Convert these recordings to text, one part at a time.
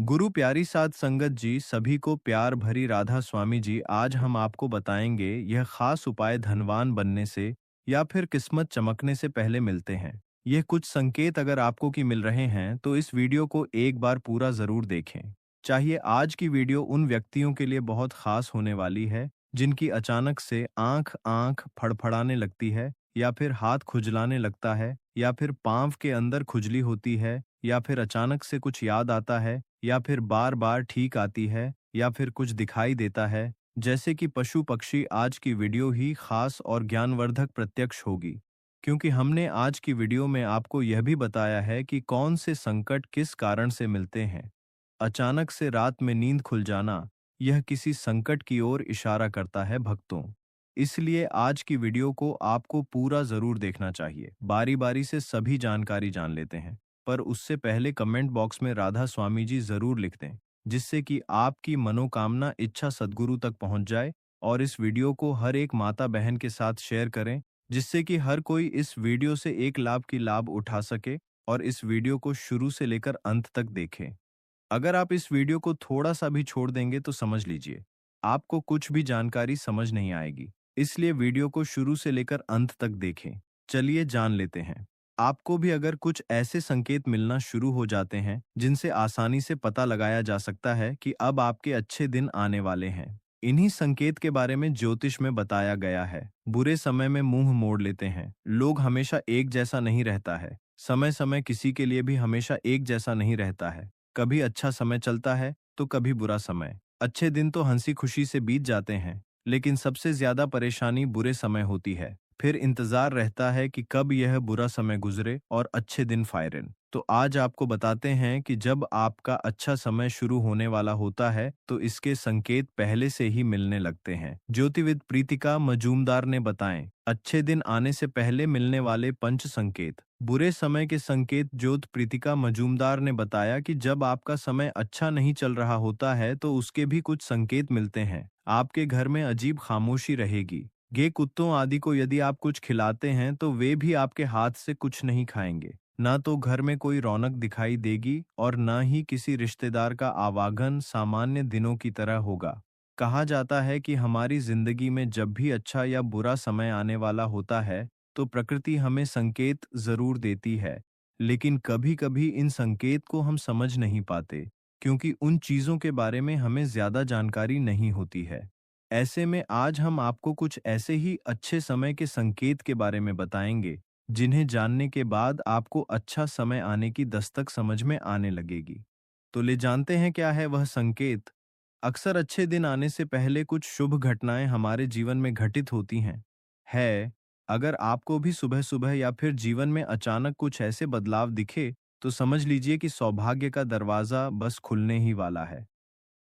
गुरु प्यारी साध संगत जी, सभी को प्यार भरी राधा स्वामी जी। आज हम आपको बताएंगे यह खास उपाय धनवान बनने से या फिर किस्मत चमकने से पहले मिलते हैं। यह कुछ संकेत अगर आपको की मिल रहे हैं तो इस वीडियो को एक बार पूरा जरूर देखें। चाहिए आज की वीडियो उन व्यक्तियों के लिए बहुत खास होने वाली है जिनकी अचानक से आंख आंख फड़फड़ाने लगती है, या फिर हाथ खुजलाने लगता है, या फिर पांव के अंदर खुजली होती है, या फिर अचानक से कुछ याद आता है, या फिर बार बार ठीक आती है, या फिर कुछ दिखाई देता है। जैसे कि पशु पक्षी, आज की वीडियो ही खास और ज्ञानवर्धक प्रत्यक्ष होगी, क्योंकि हमने आज की वीडियो में आपको यह भी बताया है कि कौन से संकट किस कारण से मिलते हैं। अचानक से रात में नींद खुल जाना, यह किसी संकट की ओर इशारा करता है भक्तों। इसलिए आज की वीडियो को आपको पूरा जरूर देखना चाहिए। बारी बारी से सभी जानकारी जान लेते हैं, पर उससे पहले कमेंट बॉक्स में राधा स्वामी जी जरूर लिख दें, जिससे कि आपकी मनोकामना इच्छा सद्गुरु तक पहुंच जाए। और इस वीडियो को हर एक माता बहन के साथ शेयर करें, जिससे कि हर कोई इस वीडियो से एक लाभ की लाभ उठा सके और इस वीडियो को शुरू से लेकर अंत तक देखें। अगर आप इस वीडियो को थोड़ा सा भी छोड़ देंगे तो समझ लीजिए आपको कुछ भी जानकारी समझ नहीं आएगी। इसलिए वीडियो को शुरू से लेकर अंत तक देखें। चलिए जान लेते हैं। आपको भी अगर कुछ ऐसे संकेत मिलना शुरू हो जाते हैं जिनसे आसानी से पता लगाया जा सकता है कि अब आपके अच्छे दिन आने वाले हैं। इन्हीं संकेत के बारे में ज्योतिष में बताया गया है। बुरे समय में मुंह मोड़ लेते हैं लोग, हमेशा एक जैसा नहीं रहता है। समय समय किसी के लिए भी हमेशा एक जैसा नहीं रहता है। कभी अच्छा समय चलता है तो कभी बुरा समय। अच्छे दिन तो हंसी खुशी से बीत जाते हैं, लेकिन सबसे ज्यादा परेशानी बुरे समय होती है। फिर इंतजार रहता है कि कब यह बुरा समय गुजरे और अच्छे दिन फायरन। तो आज आपको बताते हैं कि जब आपका अच्छा समय शुरू होने वाला होता है तो इसके संकेत पहले से ही मिलने लगते हैं। ज्योतिविद प्रीतिका मजूमदार ने बताएं, अच्छे दिन आने से पहले मिलने वाले पंच संकेत। बुरे समय के संकेत। ज्योत प्रीतिका मजूमदार ने बताया कि जब आपका समय अच्छा नहीं चल रहा होता है तो उसके भी कुछ संकेत मिलते हैं। आपके घर में अजीब खामोशी रहेगी। गे कुत्तों आदि को यदि आप कुछ खिलाते हैं तो वे भी आपके हाथ से कुछ नहीं खाएंगे। ना तो घर में कोई रौनक दिखाई देगी और ना ही किसी रिश्तेदार का आवागमन सामान्य दिनों की तरह होगा। कहा जाता है कि हमारी जिंदगी में जब भी अच्छा या बुरा समय आने वाला होता है तो प्रकृति हमें संकेत जरूर देती है, लेकिन कभी-कभी इन संकेत को हम समझ नहीं पाते, क्योंकि उन चीजों के बारे में हमें ज्यादा जानकारी नहीं होती है। ऐसे में आज हम आपको कुछ ऐसे ही अच्छे समय के संकेत के बारे में बताएंगे, जिन्हें जानने के बाद आपको अच्छा समय आने की दस्तक समझ में आने लगेगी। तो ले जानते हैं क्या है वह संकेत। अक्सर अच्छे दिन आने से पहले कुछ शुभ घटनाएं हमारे जीवन में घटित होती हैं। है, अगर आपको भी सुबह सुबह या फिर जीवन में अचानक कुछ ऐसे बदलाव दिखे तो समझ लीजिए कि सौभाग्य का दरवाजा बस खुलने ही वाला है।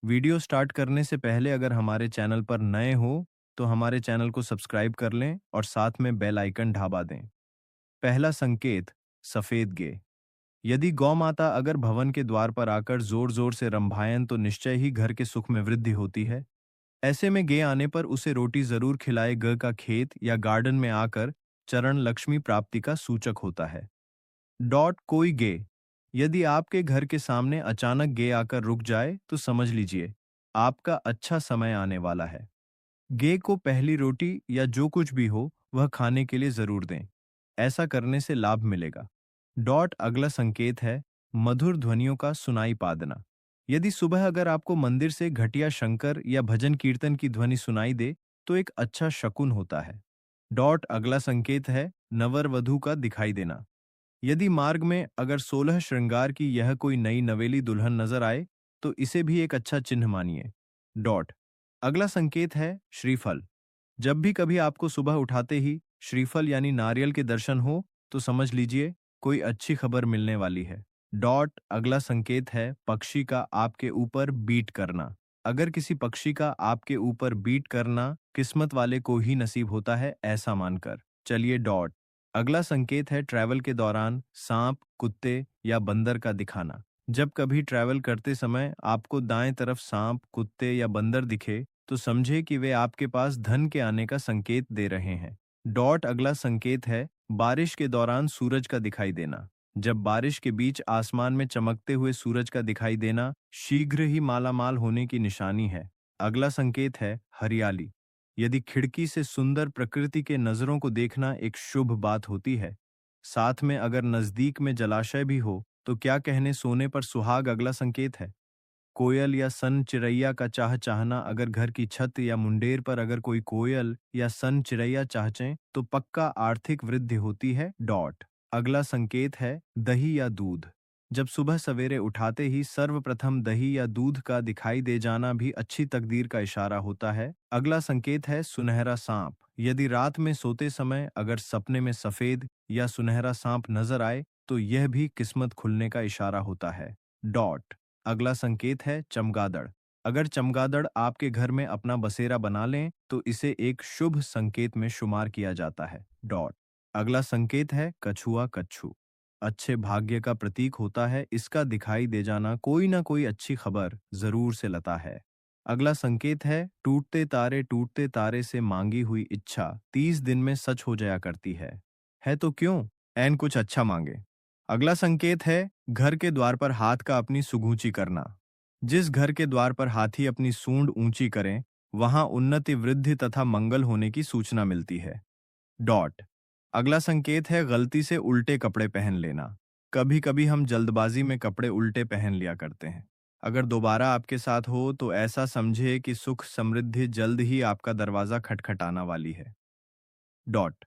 वीडियो स्टार्ट करने से पहले अगर हमारे चैनल पर नए हो तो हमारे चैनल को सब्सक्राइब कर लें और साथ में बेल आइकन ढाबा दें। पहला संकेत, सफेद गे। यदि गौ माता अगर भवन के द्वार पर आकर जोर जोर से रंभायन तो निश्चय ही घर के सुख में वृद्धि होती है। ऐसे में गे आने पर उसे रोटी जरूर खिलाए। ग का खेत या गार्डन में आकर चरण लक्ष्मी प्राप्ति का सूचक होता है। डॉट कोई गे। यदि आपके घर के सामने अचानक गे आकर रुक जाए तो समझ लीजिए आपका अच्छा समय आने वाला है। गे को पहली रोटी या जो कुछ भी हो वह खाने के लिए जरूर दें। ऐसा करने से लाभ मिलेगा। डॉट अगला संकेत है मधुर ध्वनियों का सुनाई पादना। यदि सुबह अगर आपको मंदिर से घटिया शंकर या भजन कीर्तन की ध्वनि सुनाई दे तो एक अच्छा शकुन होता है। डॉट अगला संकेत है नवर वधु का दिखाई देना। यदि मार्ग में अगर 16 श्रृंगार की यह कोई नई नवेली दुल्हन नजर आए तो इसे भी एक अच्छा चिन्ह मानिए। डॉट अगला संकेत है श्रीफल। जब भी कभी आपको सुबह उठाते ही श्रीफल यानी नारियल के दर्शन हो तो समझ लीजिए कोई अच्छी खबर मिलने वाली है। डॉट अगला संकेत है पक्षी का आपके ऊपर बीट करना। अगर किसी पक्षी का आपके ऊपर बीट करना किस्मत वाले को ही नसीब होता है, ऐसा मानकर चलिए। डॉट अगला संकेत है ट्रैवल के दौरान सांप, कुत्ते या बंदर का दिखाना। जब कभी ट्रैवल करते समय आपको दाएं तरफ सांप, कुत्ते या बंदर दिखे तो समझे कि वे आपके पास धन के आने का संकेत दे रहे हैं। डॉट अगला संकेत है बारिश के दौरान सूरज का दिखाई देना। जब बारिश के बीच आसमान में चमकते हुए सूरज का दिखाई देना शीघ्र ही मालामाल होने की निशानी है। अगला संकेत है हरियाली। यदि खिड़की से सुंदर प्रकृति के नज़रों को देखना एक शुभ बात होती है। साथ में अगर नज़दीक में जलाशय भी हो तो क्या कहने सोने पर सुहाग अगला संकेत है। कोयल या सन चिरैया का चाहना अगर घर की छत या मुंडेर पर अगर कोई कोयल या सन चिरैया चाहचें तो पक्का आर्थिक वृद्धि होती है। डॉट। अगला संकेत है दही या दूध। जब सुबह सवेरे उठाते ही सर्वप्रथम दही या दूध का दिखाई दे जाना भी अच्छी तकदीर का इशारा होता है। अगला संकेत है सुनहरा सांप। यदि रात में सोते समय अगर सपने में सफेद या सुनहरा सांप नजर आए तो यह भी किस्मत खुलने का इशारा होता है। डॉट। अगला संकेत है चमगादड़। अगर चमगादड़ आपके घर में अपना बसेरा बना लें तो इसे एक शुभ संकेत में शुमार किया जाता है। डॉट। अगला संकेत है कछुआ कच्छू। अच्छे भाग्य का प्रतीक होता है, इसका दिखाई दे जाना कोई ना कोई अच्छी खबर जरूर से लाता है। अगला संकेत है टूटते तारे से मांगी हुई इच्छा 30 दिन में सच हो जाया करती है तो क्यों ऐन कुछ अच्छा मांगे। अगला संकेत है घर के द्वार पर हाथ का अपनी सुगूची करना। जिस घर के द्वार पर हाथी अपनी सूंड ऊंची करें वहां उन्नति वृद्धि तथा मंगल होने की सूचना मिलती है। डॉट। अगला संकेत है गलती से उल्टे कपड़े पहन लेना। कभी कभी हम जल्दबाजी में कपड़े उल्टे पहन लिया करते हैं। अगर दोबारा आपके साथ हो तो ऐसा समझे कि सुख समृद्धि जल्द ही आपका दरवाजा खटखटाना वाली है। डॉट।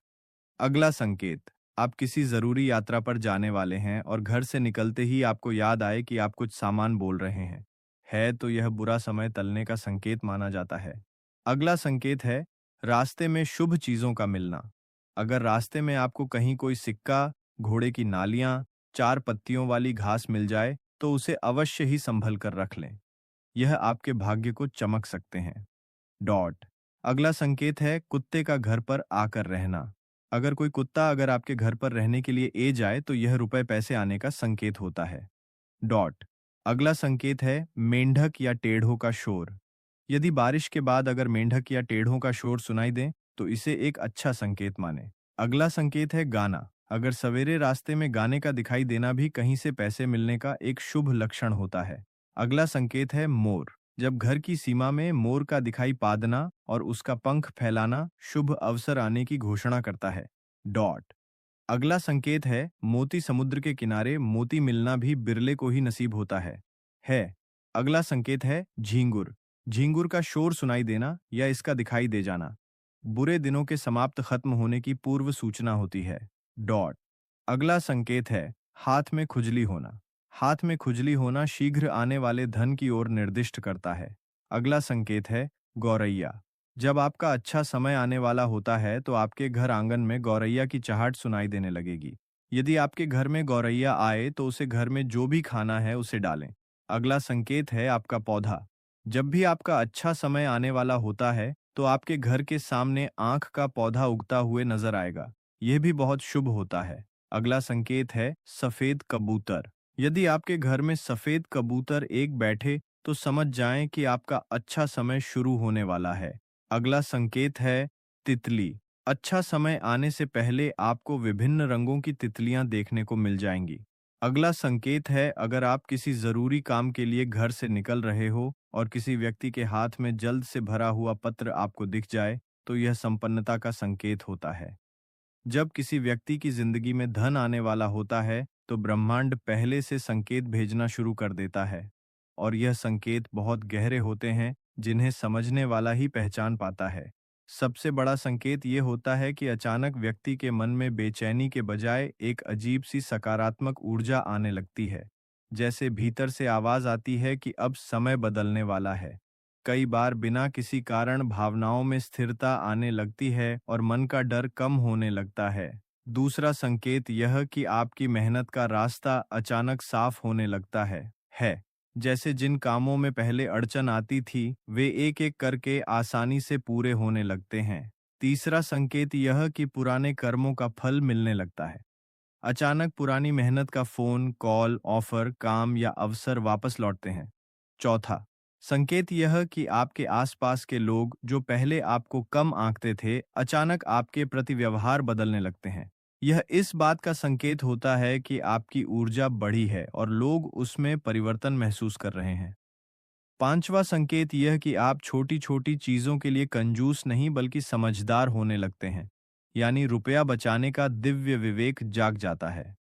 अगला संकेत, आप किसी जरूरी यात्रा पर जाने वाले हैं और घर से निकलते ही आपको याद आए कि आप कुछ सामान बोल रहे हैं। है तो यह बुरा समय टलने का संकेत माना जाता है। अगला संकेत है रास्ते में शुभ चीजों का मिलना। अगर रास्ते में आपको कहीं कोई सिक्का, घोड़े की नालियां, 4 पत्तियों वाली घास मिल जाए तो उसे अवश्य ही संभल कर रख लें। यह आपके भाग्य को चमक सकते हैं। डॉट। अगला संकेत है कुत्ते का घर पर आकर रहना। अगर कोई कुत्ता अगर आपके घर पर रहने के लिए ए जाए तो यह रुपए पैसे आने का संकेत होता है। डॉट। अगला संकेत है मेंढक या टेढ़ों का शोर। यदि बारिश के बाद अगर मेंढक या टेढ़ों का शोर सुनाई दे तो इसे एक अच्छा संकेत माने। अगला संकेत है गाना। अगर सवेरे रास्ते में गाने का दिखाई देना भी कहीं से पैसे मिलने का एक शुभ लक्षण होता है। अगला संकेत है मोर। जब घर की सीमा में मोर का दिखाई पादना और उसका पंख फैलाना शुभ अवसर आने की घोषणा करता है। डॉट। अगला संकेत है मोती। समुद्र के किनारे मोती मिलना भी बिरले को ही नसीब होता है। अगला संकेत है झींगुर। झींगुर का शोर सुनाई देना या इसका दिखाई दे जाना बुरे दिनों के समाप्त खत्म होने की पूर्व सूचना होती है। डॉट। अगला संकेत है हाथ में खुजली होना। हाथ में खुजली होना शीघ्र आने वाले धन की ओर निर्दिष्ट करता है। अगला संकेत है गौरैया। जब आपका अच्छा समय आने वाला होता है तो आपके घर आंगन में गौरैया की चहाट सुनाई देने लगेगी। यदि आपके घर में गौरैया आए तो उसे घर में जो भी खाना है उसे डालें। अगला संकेत है आपका पौधा। जब भी आपका अच्छा समय आने वाला होता है तो आपके घर के सामने आंख का पौधा उगता हुए नजर आएगा। यह भी बहुत शुभ होता है। अगला संकेत है सफेद कबूतर। यदि आपके घर में सफेद कबूतर एक बैठे तो समझ जाएं कि आपका अच्छा समय शुरू होने वाला है। अगला संकेत है तितली। अच्छा समय आने से पहले आपको विभिन्न रंगों की तितलियां देखने को मिल जाएंगी। अगला संकेत है अगर आप किसी जरूरी काम के लिए घर से निकल रहे हो और किसी व्यक्ति के हाथ में जल्द से भरा हुआ पत्र आपको दिख जाए तो यह संपन्नता का संकेत होता है। जब किसी व्यक्ति की जिंदगी में धन आने वाला होता है तो ब्रह्मांड पहले से संकेत भेजना शुरू कर देता है और यह संकेत बहुत गहरे होते हैं जिन्हें समझने वाला ही पहचान पाता है। सबसे बड़ा संकेत ये होता है कि अचानक व्यक्ति के मन में बेचैनी के बजाय एक अजीब सी सकारात्मक ऊर्जा आने लगती है। जैसे भीतर से आवाज आती है कि अब समय बदलने वाला है। कई बार बिना किसी कारण भावनाओं में स्थिरता आने लगती है और मन का डर कम होने लगता है। दूसरा संकेत यह कि आपकी मेहनत का रास्ता अचानक साफ होने लगता है। जैसे जिन कामों में पहले अड़चन आती थी वे एक एक करके आसानी से पूरे होने लगते हैं। तीसरा संकेत यह कि पुराने कर्मों का फल मिलने लगता है। अचानक पुरानी मेहनत का फोन कॉल ऑफर काम या अवसर वापस लौटते हैं। चौथा संकेत यह कि आपके आसपास के लोग जो पहले आपको कम आंकते थे अचानक आपके प्रति व्यवहार बदलने लगते हैं। यह इस बात का संकेत होता है कि आपकी ऊर्जा बढ़ी है और लोग उसमें परिवर्तन महसूस कर रहे हैं। पांचवा संकेत यह कि आप छोटी-छोटी चीजों के लिए कंजूस नहीं बल्कि समझदार होने लगते हैं। यानी रुपया बचाने का दिव्य विवेक जाग जाता है।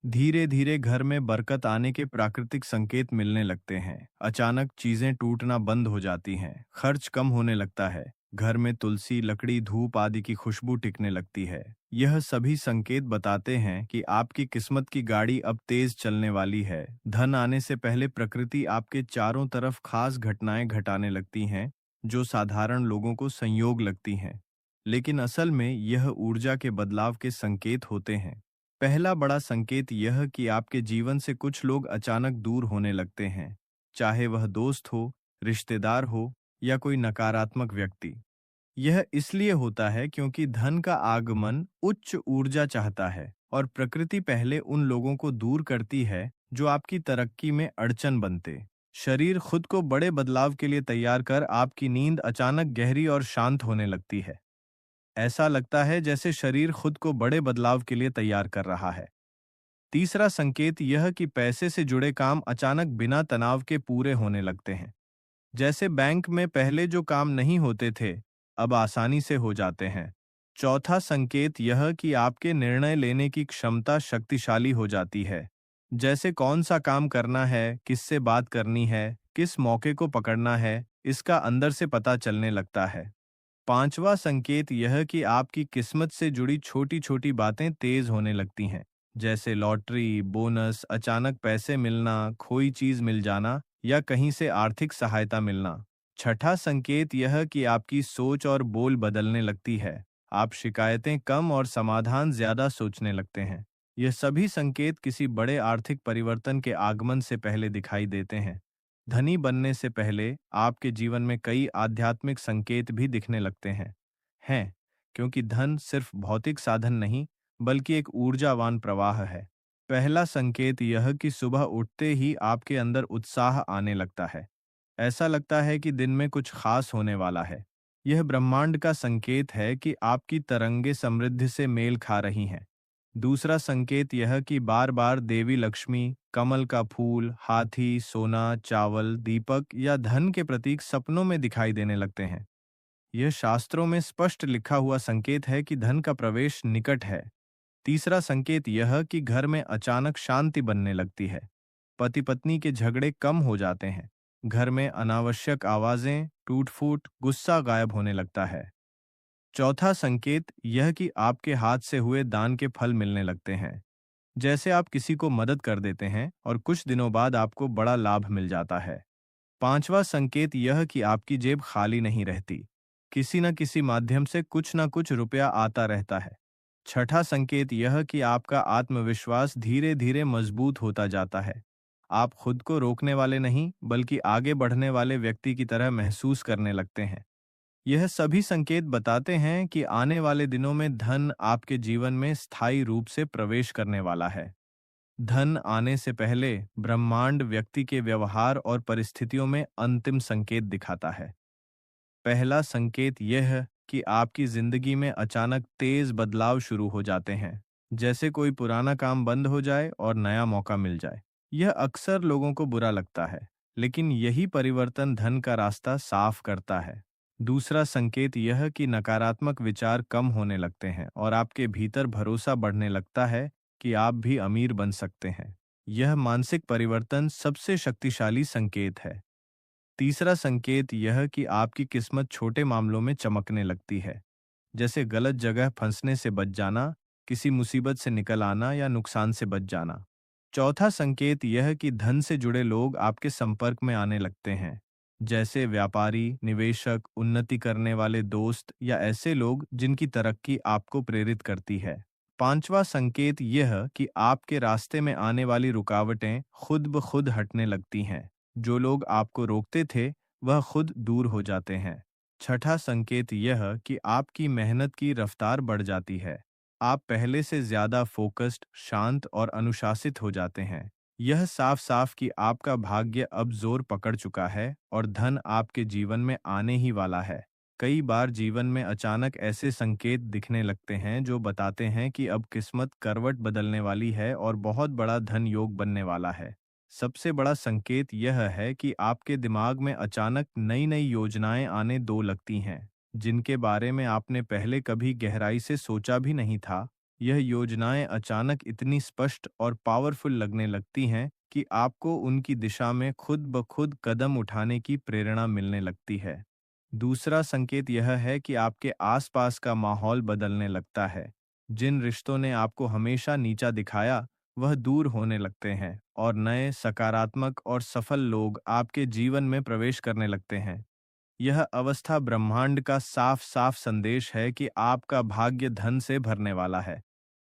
धीरे धीरे घर में बरकत आने के प्राकृतिक संकेत मिलने लगते हैं। अचानक चीजें टूटना बंद हो जाती हैं, खर्च कम होने लगता है, घर में तुलसी, लकड़ी, धूप आदि की खुशबू टिकने लगती है। यह सभी संकेत बताते हैं कि आपकी किस्मत की गाड़ी अब तेज चलने वाली है। धन आने से पहले प्रकृति आपके चारों तरफ खास घटनाएं घटाने लगती हैं, जो साधारण लोगों को संयोग लगती हैं, लेकिन असल में यह ऊर्जा के बदलाव के संकेत होते हैं। पहला बड़ा संकेत यह कि आपके जीवन से कुछ लोग अचानक दूर होने लगते हैं, चाहे वह दोस्त हो, रिश्तेदार हो या कोई नकारात्मक व्यक्ति। यह इसलिए होता है क्योंकि धन का आगमन उच्च ऊर्जा चाहता है और प्रकृति पहले उन लोगों को दूर करती है जो आपकी तरक्की में अड़चन बनते। शरीर खुद को बड़े बदलाव के लिए तैयार कर आपकी नींद अचानक गहरी और शांत होने लगती है। ऐसा लगता है जैसे शरीर खुद को बड़े बदलाव के लिए तैयार कर रहा है। तीसरा संकेत यह कि पैसे से जुड़े काम अचानक बिना तनाव के पूरे होने लगते हैं। जैसे बैंक में पहले जो काम नहीं होते थे, अब आसानी से हो जाते हैं। चौथा संकेत यह कि आपके निर्णय लेने की क्षमता शक्तिशाली हो जाती है। जैसे कौन सा काम करना है, किससे बात करनी है, किस मौके को पकड़ना है, इसका अंदर से पता चलने लगता है। पांचवा संकेत यह कि आपकी किस्मत से जुड़ी छोटी छोटी बातें तेज होने लगती हैं, जैसे लॉटरी, बोनस, अचानक पैसे मिलना, खोई चीज मिल जाना या कहीं से आर्थिक सहायता मिलना। छठा संकेत यह कि आपकी सोच और बोल बदलने लगती है। आप शिकायतें कम और समाधान ज्यादा सोचने लगते हैं। यह सभी संकेत किसी बड़े आर्थिक परिवर्तन के आगमन से पहले दिखाई देते हैं। धनी बनने से पहले आपके जीवन में कई आध्यात्मिक संकेत भी दिखने लगते हैं, क्योंकि धन सिर्फ भौतिक साधन नहीं, बल्कि एक ऊर्जावान प्रवाह है। पहला संकेत यह कि सुबह उठते ही आपके अंदर उत्साह आने लगता है। ऐसा लगता है कि दिन में कुछ खास होने वाला है। यह ब्रह्मांड का संकेत है कि आपकी तरंगे समृद्धि से मेल खा रही हैं। दूसरा संकेत यह कि बार बार देवी लक्ष्मी, कमल का फूल, हाथी, सोना, चावल, दीपक या धन के प्रतीक सपनों में दिखाई देने लगते हैं। यह शास्त्रों में स्पष्ट लिखा हुआ संकेत है कि धन का प्रवेश निकट है। तीसरा संकेत यह कि घर में अचानक शांति बनने लगती है। पति पत्नी के झगड़े कम हो जाते हैं। घर में अनावश्यक आवाजें, टूट फूट, गुस्सा गायब होने लगता है। चौथा संकेत यह कि आपके हाथ से हुए दान के फल मिलने लगते हैं। जैसे आप किसी को मदद कर देते हैं और कुछ दिनों बाद आपको बड़ा लाभ मिल जाता है। पांचवा संकेत यह कि आपकी जेब खाली नहीं रहती। किसी न किसी माध्यम से कुछ न कुछ रुपया आता रहता है। छठा संकेत यह कि आपका आत्मविश्वास धीरे धीरे मजबूत होता जाता है। आप खुद को रोकने वाले नहीं, बल्कि आगे बढ़ने वाले व्यक्ति की तरह महसूस करने लगते हैं। यह सभी संकेत बताते हैं कि आने वाले दिनों में धन आपके जीवन में स्थायी रूप से प्रवेश करने वाला है। धन आने से पहले ब्रह्मांड व्यक्ति के व्यवहार और परिस्थितियों में अंतिम संकेत दिखाता है। पहला संकेत यह है कि आपकी जिंदगी में अचानक तेज बदलाव शुरू हो जाते हैं, जैसे कोई पुराना काम बंद हो जाए और नया मौका मिल जाए। यह अक्सर लोगों को बुरा लगता है, लेकिन यही परिवर्तन धन का रास्ता साफ करता है। दूसरा संकेत यह कि नकारात्मक विचार कम होने लगते हैं और आपके भीतर भरोसा बढ़ने लगता है कि आप भी अमीर बन सकते हैं। यह मानसिक परिवर्तन सबसे शक्तिशाली संकेत है। तीसरा संकेत यह कि आपकी किस्मत छोटे मामलों में चमकने लगती है, जैसे गलत जगह फंसने से बच जाना, किसी मुसीबत से निकल आना या नुकसान से बच जाना। चौथा संकेत यह कि धन से जुड़े लोग आपके संपर्क में आने लगते हैं, जैसे व्यापारी, निवेशक, उन्नति करने वाले दोस्त या ऐसे लोग जिनकी तरक्की आपको प्रेरित करती है। पांचवा संकेत यह कि आपके रास्ते में आने वाली रुकावटें खुद ब खुद हटने लगती हैं। जो लोग आपको रोकते थे, वह खुद दूर हो जाते हैं। छठा संकेत यह कि आपकी मेहनत की रफ्तार बढ़ जाती है। आप पहले से ज्यादा फोकस्ड, शांत और अनुशासित हो जाते हैं। यह साफ साफ कि आपका भाग्य अब जोर पकड़ चुका है और धन आपके जीवन में आने ही वाला है। कई बार जीवन में अचानक ऐसे संकेत दिखने लगते हैं जो बताते हैं कि अब किस्मत करवट बदलने वाली है और बहुत बड़ा धन योग बनने वाला है। सबसे बड़ा संकेत यह है कि आपके दिमाग में अचानक नई नई योजनाएं आने दो लगती हैं, जिनके बारे में आपने पहले कभी गहराई से सोचा भी नहीं था। यह योजनाएं अचानक इतनी स्पष्ट और पावरफुल लगने लगती हैं कि आपको उनकी दिशा में खुद ब खुद कदम उठाने की प्रेरणा मिलने लगती है। दूसरा संकेत यह है कि आपके आसपास का माहौल बदलने लगता है। जिन रिश्तों ने आपको हमेशा नीचा दिखाया, वह दूर होने लगते हैं और नए सकारात्मक और सफल लोग आपके जीवन में प्रवेश करने लगते हैं। यह अवस्था ब्रह्मांड का साफ साफ संदेश है कि आपका भाग्य धन से भरने वाला है।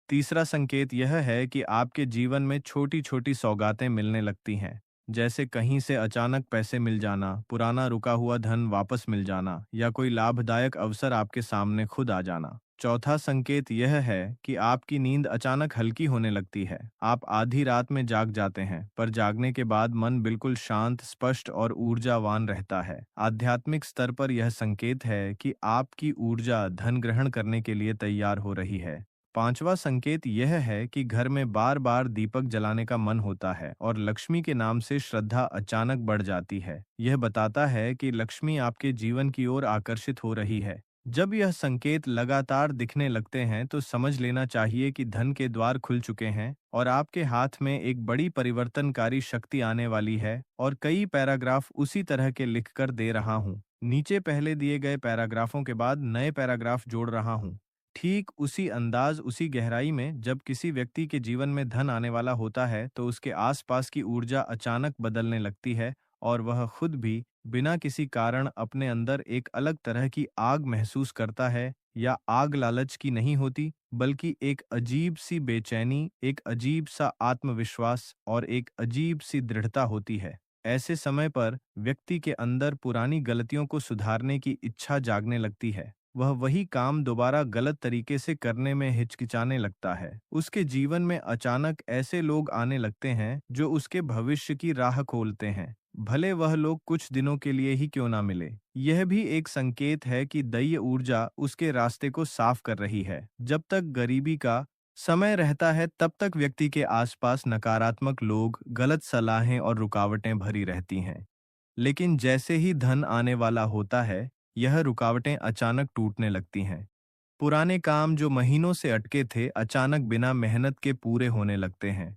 तीसरा संकेत यह है कि आपके जीवन में छोटी छोटी सौगातें मिलने लगती हैं, जैसे कहीं से अचानक पैसे मिल जाना, पुराना रुका हुआ धन वापस मिल जाना या कोई लाभदायक अवसर आपके सामने खुद आ जाना। चौथा संकेत यह है कि आपकी नींद अचानक हल्की होने लगती है। आप आधी रात में जाग जाते हैं, पर जागने के बाद मन बिल्कुल शांत, स्पष्ट और ऊर्जावान रहता है। आध्यात्मिक स्तर पर यह संकेत है कि आपकी ऊर्जा धन ग्रहण करने के लिए तैयार हो रही है। पांचवा संकेत यह है कि घर में बार बार दीपक जलाने का मन होता है और लक्ष्मी के नाम से श्रद्धा अचानक बढ़ जाती है। यह बताता है कि लक्ष्मी आपके जीवन की ओर आकर्षित हो रही है। जब यह संकेत लगातार दिखने लगते हैं तो समझ लेना चाहिए कि धन के द्वार खुल चुके हैं और आपके हाथ में एक बड़ी परिवर्तनकारी शक्ति आने वाली है। और कई पैराग्राफ उसी तरह के लिखकर दे रहा हूँ। नीचे पहले दिए गए पैराग्राफों के बाद नए पैराग्राफ जोड़ रहा हूँ, ठीक उसी अंदाज, उसी गहराई में। जब किसी व्यक्ति के जीवन में धन आने वाला होता है तो उसके आसपास की ऊर्जा अचानक बदलने लगती है और वह खुद भी बिना किसी कारण अपने अंदर एक अलग तरह की आग महसूस करता है। या आग लालच की नहीं होती, बल्कि एक अजीब सी बेचैनी, एक अजीब सा आत्मविश्वास और एक अजीब सी दृढ़ता होती है। ऐसे समय पर व्यक्ति के अंदर पुरानी गलतियों को सुधारने की इच्छा जागने लगती है। वह वही काम दोबारा गलत तरीके से करने में हिचकिचाने लगता है। उसके जीवन में अचानक ऐसे लोग आने लगते हैं जो उसके भविष्य की राह खोलते हैं, भले वह लोग कुछ दिनों के लिए ही क्यों ना मिले। यह भी एक संकेत है कि दैवीय ऊर्जा उसके रास्ते को साफ कर रही है। जब तक गरीबी का समय रहता है तब तक व्यक्ति के आसपास नकारात्मक लोग, गलत सलाहें और रुकावटें भरी रहती हैं। लेकिन जैसे ही धन आने वाला होता है, यह रुकावटें अचानक टूटने लगती हैं। पुराने काम जो महीनों से अटके थे, अचानक बिना मेहनत के पूरे होने लगते हैं।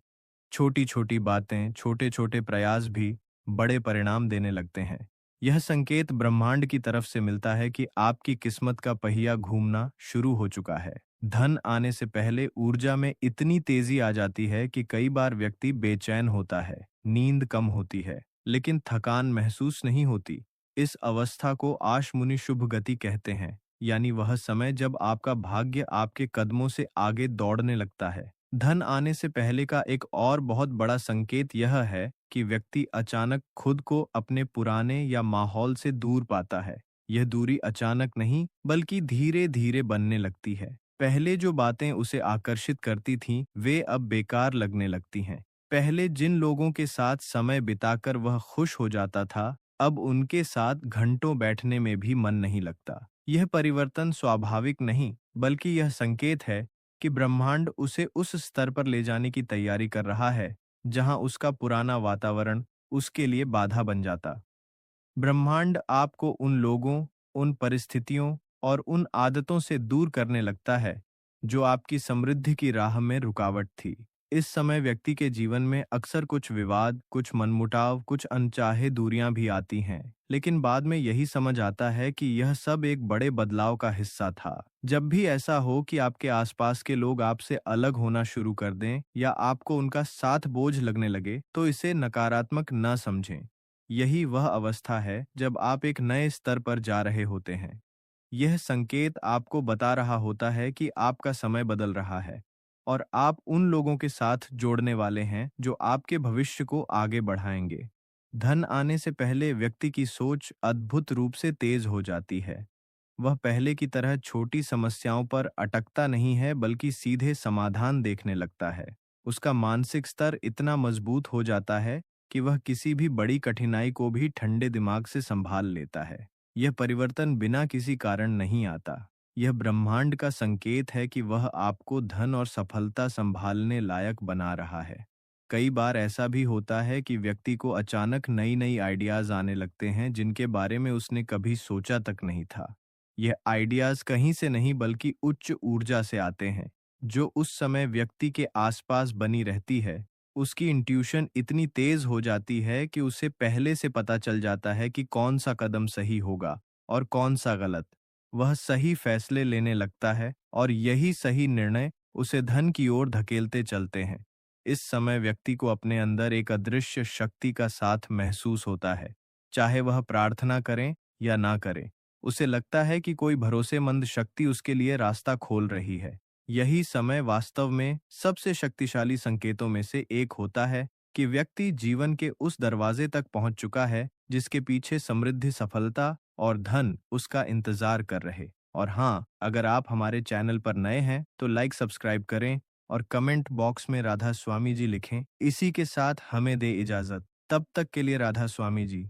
छोटी छोटी बातें, छोटे छोटे प्रयास भी बड़े परिणाम देने लगते हैं। यह संकेत ब्रह्मांड की तरफ से मिलता है कि आपकी किस्मत का पहिया घूमना शुरू हो चुका है। धन आने से पहले ऊर्जा में इतनी तेजी आ जाती है कि कई बार व्यक्ति बेचैन होता है, नींद कम होती है, लेकिन थकान महसूस नहीं होती। इस अवस्था को आशमुनि शुभ गति कहते हैं, यानी वह समय जब आपका भाग्य आपके कदमों से आगे दौड़ने लगता है। धन आने से पहले का एक और बहुत बड़ा संकेत यह है कि व्यक्ति अचानक खुद को अपने पुराने या माहौल से दूर पाता है। यह दूरी अचानक नहीं, बल्कि धीरे धीरे बनने लगती है। पहले जो बातें उसे आकर्षित करती थीं, वे अब बेकार लगने लगती हैं। पहले जिन लोगों के साथ समय बिताकर वह खुश हो जाता था, अब उनके साथ घंटों बैठने में भी मन नहीं लगता। यह परिवर्तन स्वाभाविक नहीं, बल्कि यह संकेत है कि ब्रह्मांड उसे उस स्तर पर ले जाने की तैयारी कर रहा है जहां उसका पुराना वातावरण उसके लिए बाधा बन जाता। ब्रह्मांड आपको उन लोगों, उन परिस्थितियों और उन आदतों से दूर करने लगता है जो आपकी समृद्धि की राह में रुकावट थी। इस समय व्यक्ति के जीवन में अक्सर कुछ विवाद, कुछ मनमुटाव, कुछ अनचाहे दूरियां भी आती हैं, लेकिन बाद में यही समझ आता है कि यह सब एक बड़े बदलाव का हिस्सा था। जब भी ऐसा हो कि आपके आसपास के लोग आपसे अलग होना शुरू कर दें या आपको उनका साथ बोझ लगने लगे, तो इसे नकारात्मक न समझें। यही वह अवस्था है जब आप एक नए स्तर पर जा रहे होते हैं। यह संकेत आपको बता रहा होता है कि आपका समय बदल रहा है और आप उन लोगों के साथ जोड़ने वाले हैं जो आपके भविष्य को आगे बढ़ाएंगे। धन आने से पहले व्यक्ति की सोच अद्भुत रूप से तेज हो जाती है। वह पहले की तरह छोटी समस्याओं पर अटकता नहीं है, बल्कि सीधे समाधान देखने लगता है। उसका मानसिक स्तर इतना मजबूत हो जाता है कि वह किसी भी बड़ी कठिनाई को भी ठंडे दिमाग से संभाल लेता है। यह परिवर्तन बिना किसी कारण नहीं आता। यह ब्रह्मांड का संकेत है कि वह आपको धन और सफलता संभालने लायक बना रहा है। कई बार ऐसा भी होता है कि व्यक्ति को अचानक नई नई आइडियाज आने लगते हैं जिनके बारे में उसने कभी सोचा तक नहीं था। यह आइडियाज कहीं से नहीं बल्कि उच्च ऊर्जा से आते हैं, जो उस समय व्यक्ति के आसपास बनी रहती है। उसकी इंट्यूशन इतनी तेज हो जाती है कि उसे पहले से पता चल जाता है कि कौन सा कदम सही होगा और कौन सा गलत। वह सही फैसले लेने लगता है और यही सही निर्णय उसे धन की ओर धकेलते चलते हैं। इस समय व्यक्ति को अपने अंदर एक अदृश्य शक्ति का साथ महसूस होता है। चाहे वह प्रार्थना करें या ना करें, उसे लगता है कि कोई भरोसेमंद शक्ति उसके लिए रास्ता खोल रही है। यही समय वास्तव में सबसे शक्तिशाली संकेतों में से एक होता है कि व्यक्ति जीवन के उस दरवाजे तक पहुंच चुका है जिसके पीछे समृद्धि, सफलता और धन उसका इंतजार कर रहे। और हाँ, अगर आप हमारे चैनल पर नए हैं तो लाइक, सब्सक्राइब करें और कमेंट बॉक्स में राधा स्वामी जी लिखें। इसी के साथ हमें दे इजाजत। तब तक के लिए राधा स्वामी जी।